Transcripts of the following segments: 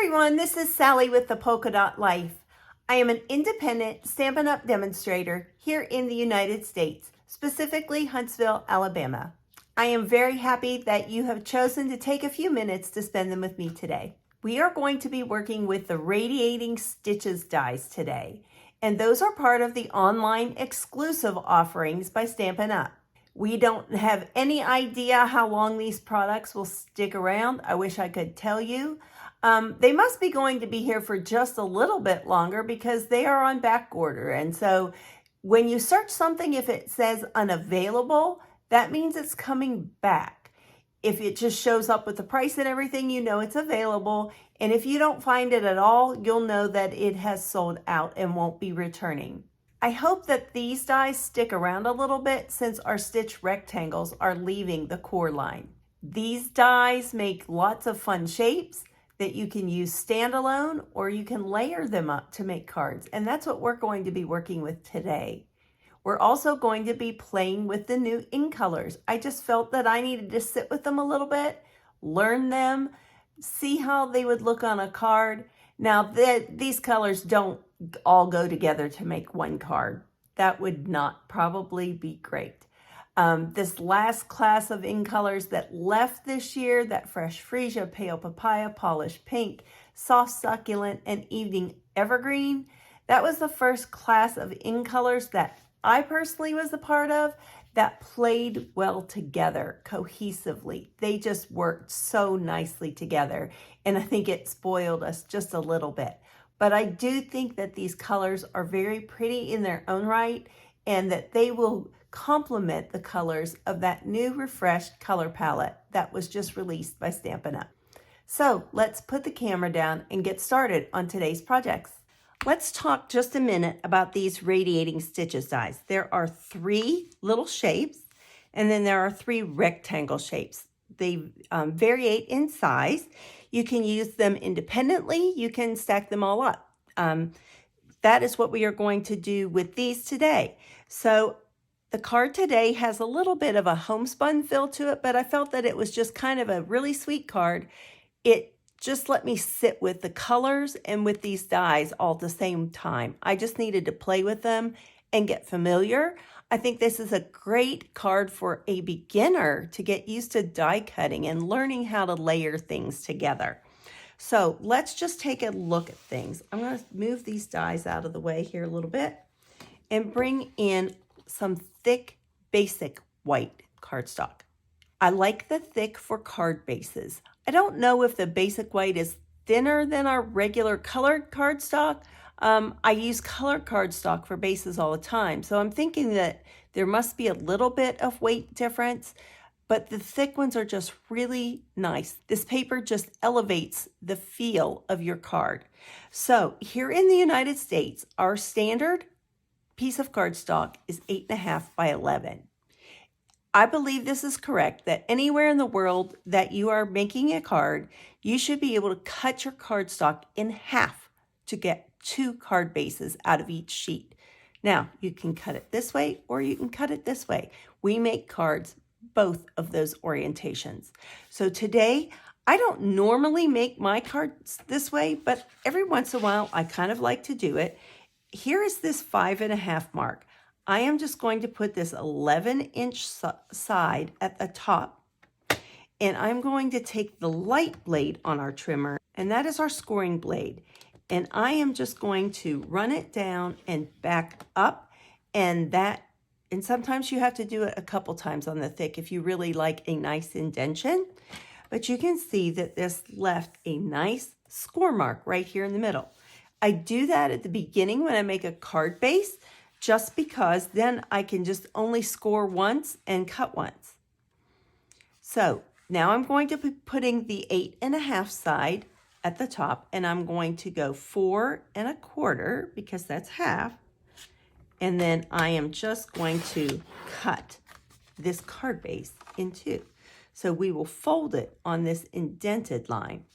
everyone, this is Sally with the Polka Dot Life. I am an independent Stampin' Up! Demonstrator here in the United States, specifically Huntsville, Alabama. I am very happy that you have chosen to take a few minutes to spend them with me today. We are going to be working with the Radiating Stitches Dies today, and those are part of the online exclusive offerings by Stampin' Up! We don't have any idea how long these products will stick around. I wish I could tell you. They must be going to be here for just a little bit longer because they are on back order. And so when you search something, if it says unavailable, that means it's coming back. If it just shows up with the price and everything, you know it's available. And if you don't find it at all, you'll know that it has sold out and won't be returning. I hope that these dies stick around a little bit since our stitch rectangles are leaving the core line. These dies make lots of fun shapes that you can use standalone, or you can layer them up to make cards. And that's what we're going to be working with today. We're also going to be playing with the new ink colors. I just felt that I needed to sit with them a little bit, learn them, see how they would look on a card. Now, these colors don't all go together to make one card. That would not probably be great. This last class of ink colors that left this year, that Fresh Freesia, Pale Papaya, Polished Pink, Soft Succulent, and Evening Evergreen, that was the first class of ink colors that I personally was a part of that played well together cohesively. They just worked so nicely together, and I think it spoiled us just a little bit. But I do think that these colors are very pretty in their own right, and that they will complement the colors of that new refreshed color palette that was just released by Stampin' Up! So let's put the camera down and get started on today's projects. Let's talk just a minute about these Radiating Stitches dies. There are 3 little shapes, and then there are 3 rectangle shapes. They variate in size. You can use them independently. You can stack them all up. That is what we are going to do with these today. So the card today has a little bit of a homespun feel to it, but I felt that it was just kind of a really sweet card. It just let me sit with the colors and with these dies all at the same time. I just needed to play with them and get familiar. I think this is a great card for a beginner to get used to die cutting and learning how to layer things together. So let's just take a look at things. I'm going to move these dies out of the way here a little bit and bring in some thick, basic white cardstock. I like the thick for card bases. I don't know if the basic white is thinner than our regular colored cardstock. I use colored cardstock for bases all the time, so I'm thinking that there must be a little bit of weight difference, but the thick ones are just really nice. This paper just elevates the feel of your card. So here in the United States, our standard piece of cardstock is 8.5 by 11. I believe this is correct, that anywhere in the world that you are making a card, you should be able to cut your cardstock in half to get 2 card bases out of each sheet. Now, you can cut it this way or you can cut it this way. We make cards both of those orientations. So today, I don't normally make my cards this way, but every once in a while, I kind of like to do it. Here is this 5.5 mark. I am just going to put this 11-inch side at the top, and I'm going to take the light blade on our trimmer, and that is our scoring blade. And I am just going to run it down and back up, and sometimes you have to do it a couple times on the thick if you really like a nice indentation. But you can see that this left a nice score mark right here in the middle. I do that at the beginning when I make a card base, just because then I can just only score once and cut once. So now I'm going to be putting the 8.5 side at the top, and I'm going to go 4.25 because that's half. And then I am just going to cut this card base in 2. So we will fold it on this indented line.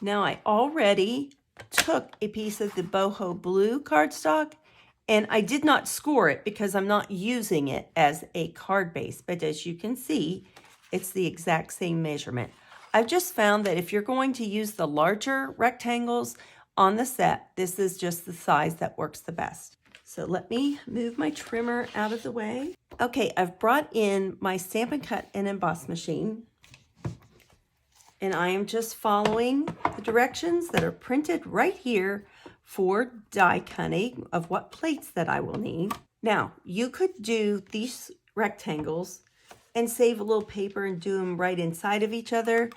Now I already took a piece of the boho blue cardstock, and I did not score it because I'm not using it as a card base, but as you can see, it's the exact same measurement. I've just found that if you're going to use the larger rectangles on the set, this is just the size that works the best. So let me move my trimmer out of the way. Okay, I've brought in my Stampin' Cut and Emboss machine, and I am just following the directions that are printed right here for die cutting of what plates that I will need. Now, you could do these rectangles and save a little paper and do them right inside of each other,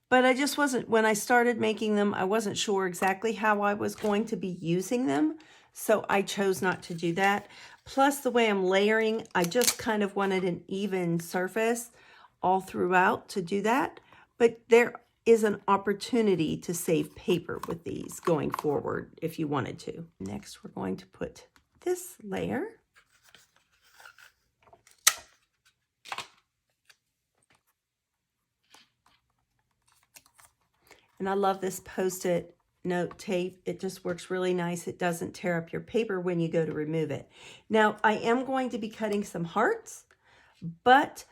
but I just wasn't, when I started making them, I wasn't sure exactly how I was going to be using them, so I chose not to do that. Plus, the way I'm layering, I just kind of wanted an even surface all throughout to do that. But there is an opportunity to save paper with these going forward if you wanted to. Next, we're going to put this layer. And I love this Post-it note tape. It just works really nice. It doesn't tear up your paper when you go to remove it. Now, I am going to be cutting some hearts, but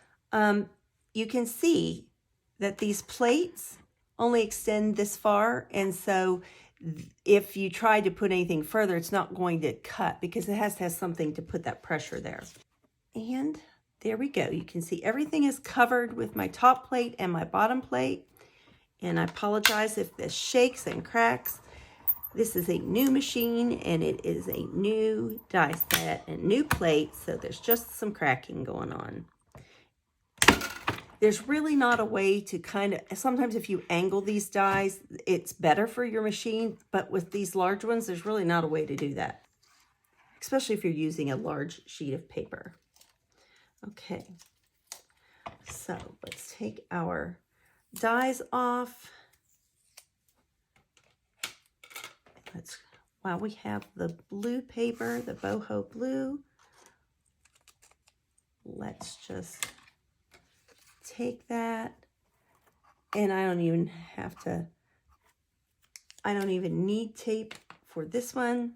you can see that these plates only extend this far, and so if you try to put anything further, it's not going to cut because it has to have something to put that pressure there. And there we go. You can see everything is covered with my top plate and my bottom plate. And I apologize if this shakes and cracks. This is a new machine, and it is a new die set and new plates, so there's just some cracking going on. There's really not a way to kind of, sometimes if you angle these dies, it's better for your machine, but with these large ones, there's really not a way to do that, especially if you're using a large sheet of paper. Okay, so let's take our dies off. While we have the blue paper, the boho blue, let's just take that, and I don't even need tape for this one.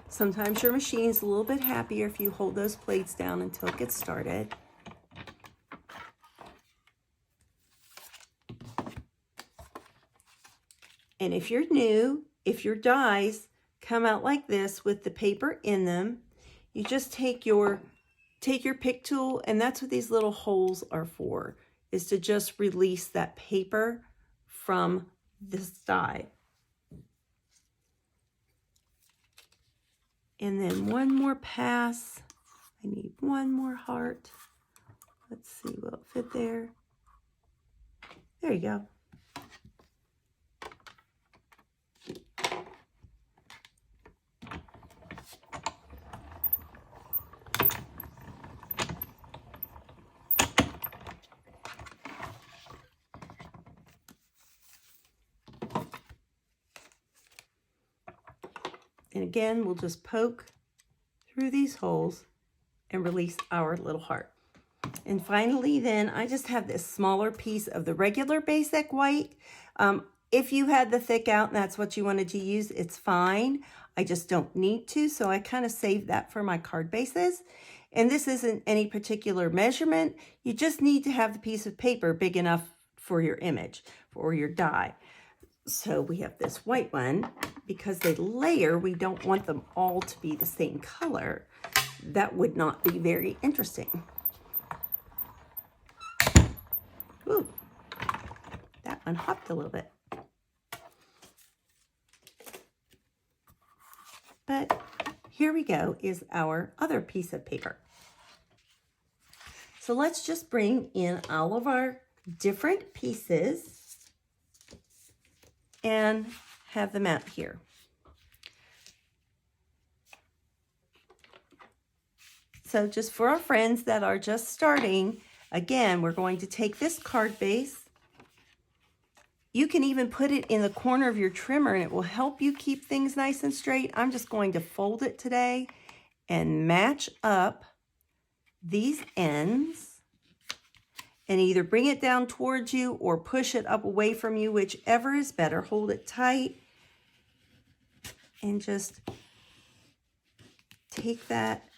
Sometimes your machine's a little bit happier if you hold those plates down until it gets started. And if you're new, if your dies come out like this with the paper in them, you just take your pick tool, and that's what these little holes are for, is to just release that paper from this die. And then one more pass. I need one more heart. Let's see, will it fit there? There you go. And again, we'll just poke through these holes and release our little heart. And finally, then I just have this smaller piece of the regular basic white. If you had the thick out and that's what you wanted to use, it's fine. I just don't need to, so I kind of saved that for my card bases. And this isn't any particular measurement. You just need to have the piece of paper big enough for your image or your die. So we have this white one. Because they layer, we don't want them all to be the same color. That would not be very interesting. Ooh, that one hopped a little bit. But here we go, is our other piece of paper. So let's just bring in all of our different pieces and have them out here. So just for our friends that are just starting, again, we're going to take this card base. You can even put it in the corner of your trimmer and it will help you keep things nice and straight. I'm just going to fold it today and match up these ends and either bring it down towards you or push it up away from you, whichever is better. Hold it tight and just take that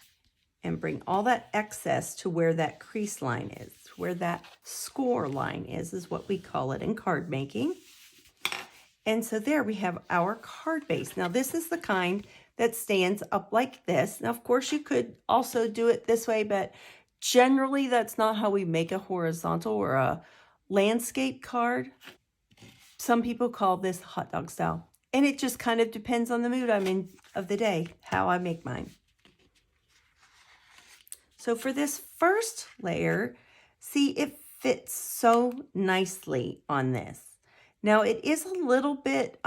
and bring all that excess to where that crease line is, where that score line is what we call it in card making. And so there we have our card base. Now this is the kind that stands up like this. Now, of course, you could also do it this way, but generally that's not how we make a horizontal or a landscape card. Some people call this hot dog style. And it just kind of depends on the mood I'm in of the day, how I make mine. So for this first layer, see, it fits so nicely on this. Now it is a little bit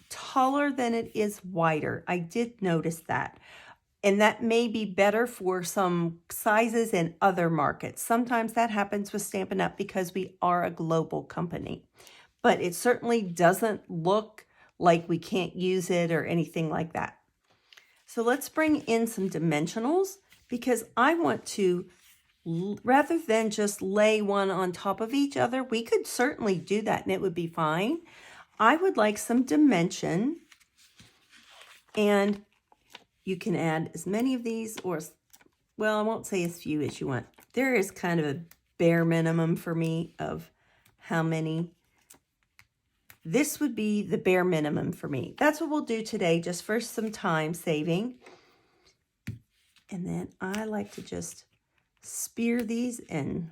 taller than it is wider. I did notice that. And that may be better for some sizes in other markets. Sometimes that happens with Stampin' Up! Because we are a global company. But it certainly doesn't look like we can't use it or anything like that. So let's bring in some dimensionals, because I want to, rather than just lay one on top of each other, we could certainly do that and it would be fine. I would like some dimension, and you can add as many of these, or, well, I won't say as few as you want. There is kind of a bare minimum for me of how many. This would be the bare minimum for me. That's what we'll do today, just for some time saving. And then I like to just spear these and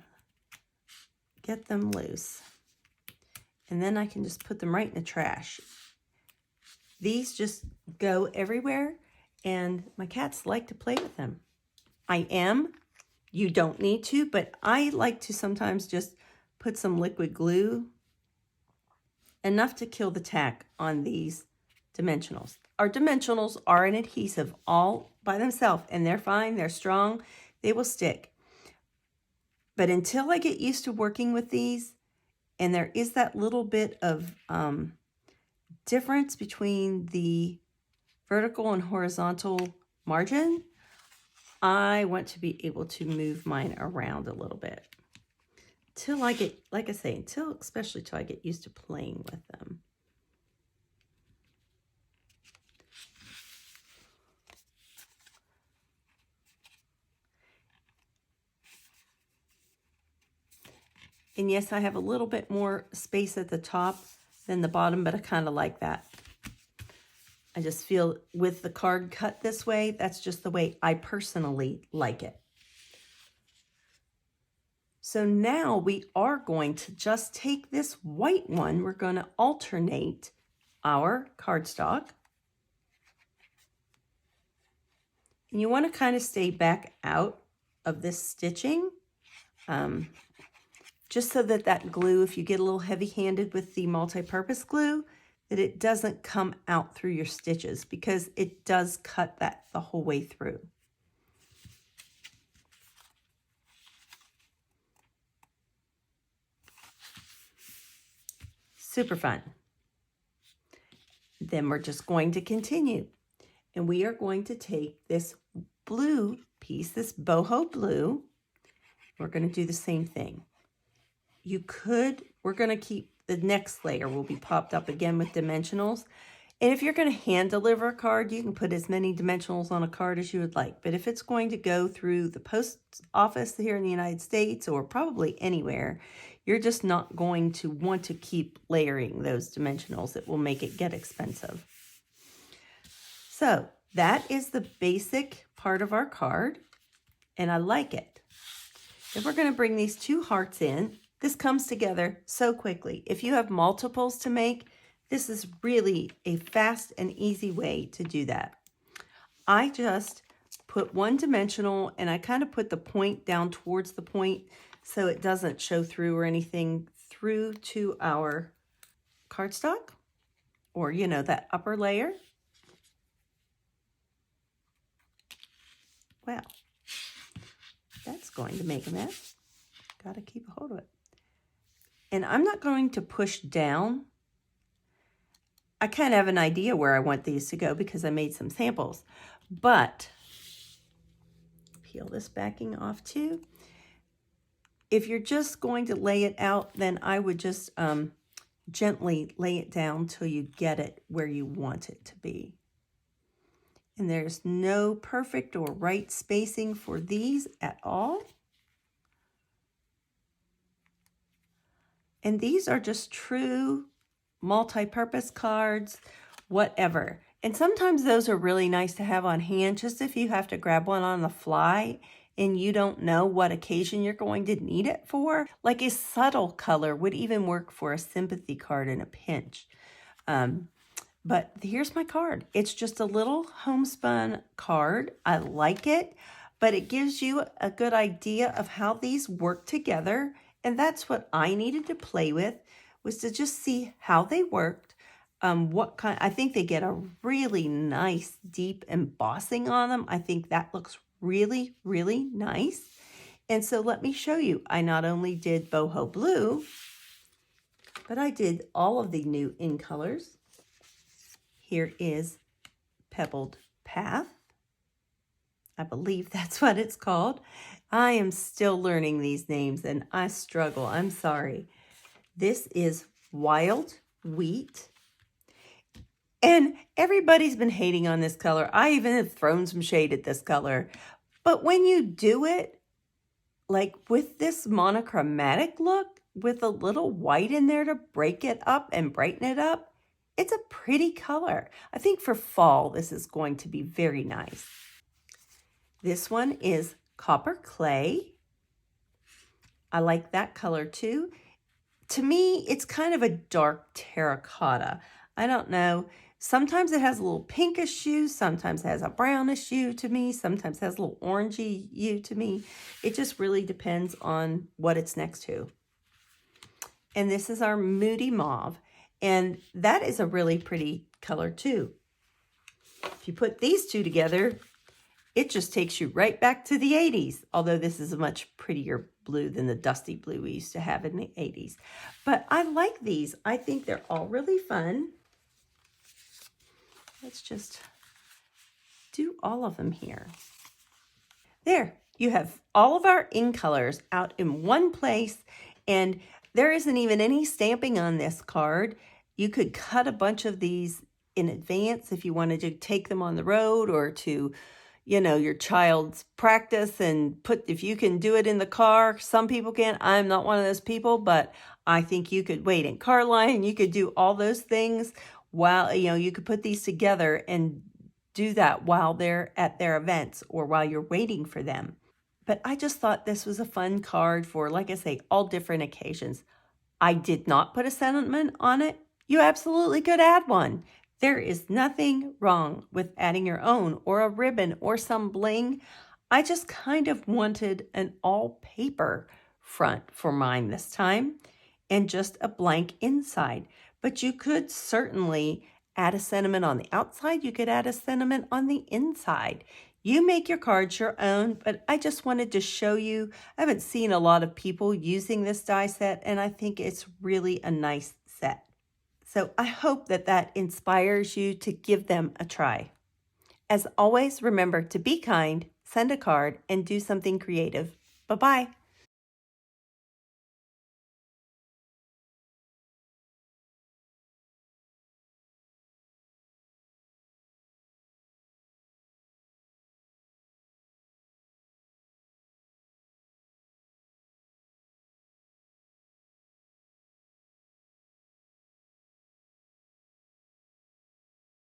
get them loose. And then I can just put them right in the trash. These just go everywhere, and my cats like to play with them. You don't need to, but I like to sometimes just put some liquid glue, enough to kill the tack on these dimensionals. Our dimensionals are an adhesive all by themselves, and they're fine, they're strong, they will stick. But until I get used to working with these, and there is that little bit of difference between the vertical and horizontal margin, I want to be able to move mine around a little bit. Till I get, like I say, especially till I get used to playing with them. And yes, I have a little bit more space at the top than the bottom, but I kind of like that. I just feel with the card cut this way, that's just the way I personally like it. So now we are going to just take this white one. We're going to alternate our cardstock. And you want to kind of stay back out of this stitching. Just so that that glue, if you get a little heavy-handed with the multi-purpose glue, that it doesn't come out through your stitches, because it does cut that the whole way through. Super fun. Then we're just going to continue. And we are going to take this blue piece, this boho blue. We're going to do the same thing. We're going to keep the next layer will be popped up again with dimensionals. And if you're going to hand deliver a card, you can put as many dimensionals on a card as you would like. But if it's going to go through the post office here in the United States, or probably anywhere, you're just not going to want to keep layering those dimensionals. It will make it get expensive. So that is the basic part of our card, and I like it. If we're going to bring these two hearts in, this comes together so quickly. If you have multiples to make, this is really a fast and easy way to do that. I just put one dimensional, and I kind of put the point down towards the point so it doesn't show through or anything through to our cardstock, or, you know, that upper layer. Well, that's going to make a mess. Got to keep a hold of it. And I'm not going to push down. I kind of have an idea where I want these to go because I made some samples. But peel this backing off too. If you're just going to lay it out, then I would just gently lay it down till you get it where you want it to be. And there's no perfect or right spacing for these at all. And these are just true multi-purpose cards, whatever. And sometimes those are really nice to have on hand, just if you have to grab one on the fly and you don't know what occasion you're going to need it for. Like a subtle color would even work for a sympathy card in a pinch. But here's my card. It's just a little homespun card. I like it, but it gives you a good idea of how these work together. And that's what I needed to play with, was to just see how they worked. What kind? I think they get a really nice deep embossing on them. I think that looks really, really nice. And so let me show you. I not only did boho blue, but I did all of the new in colors. Here is Pebbled Path. I believe that's what it's called. I am still learning these names and I struggle. I'm sorry. This is Wild Wheat. And everybody's been hating on this color. I even have thrown some shade at this color. But when you do it, like with this monochromatic look, with a little white in there to break it up and brighten it up, it's a pretty color. I think for fall, this is going to be very nice. This one is Copper Clay. I like that color too. To me, it's kind of a dark terracotta. I don't know. Sometimes it has a little pinkish hue. Sometimes it has a brownish hue to me. Sometimes it has a little orangey hue to me. It just really depends on what it's next to. And this is our Moody Mauve. And that is a really pretty color too. If you put these two together, it just takes you right back to the 80s. Although this is a much prettier blue than the dusty blue we used to have in the 80s. But I like these. I think they're all really fun. Let's just do all of them here. There, you have all of our in colors out in one place, and there isn't even any stamping on this card. You could cut a bunch of these in advance if you wanted to take them on the road or to, you know, your child's practice and if you can do it in the car. Some people can. I'm not one of those people, but I think you could wait in car line. You could do all those things while, you know, you could put these together and do that while they're at their events or while you're waiting for them. But I just thought this was a fun card for, like I say, all different occasions. I did not put a sentiment on it. You absolutely could add one. There is nothing wrong with adding your own or a ribbon or some bling. I just kind of wanted an all paper front for mine this time and just a blank inside. But you could certainly add a sentiment on the outside. You could add a sentiment on the inside. You make your cards your own, but I just wanted to show you. I haven't seen a lot of people using this die set, and I think it's really a nice set. So I hope that that inspires you to give them a try. As always, remember to be kind, send a card, and do something creative. Bye-bye.